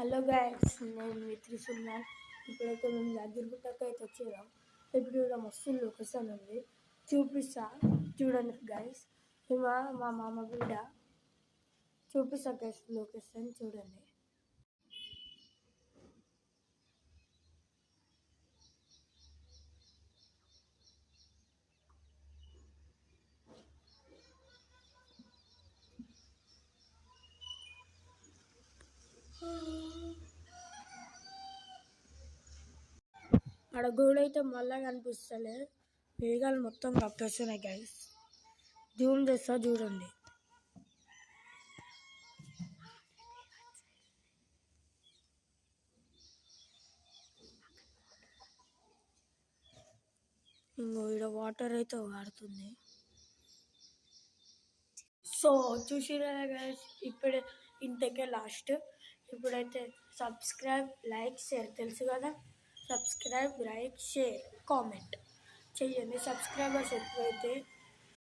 Hello guys, నేను మీ త్రిసున్నాను. ఇప్పుడైతే మేము యాదగిరిగుట్టకి అయితే వచ్చేదాం. ఇప్పుడు ఇక్కడ మస్తు లొకేషన్ ఉంది, చూపిస్తా చూడండి గైస్. మా మామ బిడ్డ చూపిస్తా గైస్, లొకేషన్ చూడండి. ఆడ గోడ అయితే మళ్ళా కనిపిస్తలే, వేగాలు మొత్తం కప్పేస్తున్నాయి గైస్. జూమ్ చేస్తా చూడండి. ఇంకో ఇక్కడ వాటర్ అయితే వాడుతుంది. సో చూసిరా గైస్, ఇప్పుడే ఇంతకే లాస్ట్. ఇప్పుడైతే సబ్స్క్రైబ్, లైక్, షేర్ తెలుసు కదా. సబ్స్క్రైబ్, లైక్, షేర్, కామెంట్ చెయ్యండి. సబ్స్క్రైబర్స్ ఎక్కువైతే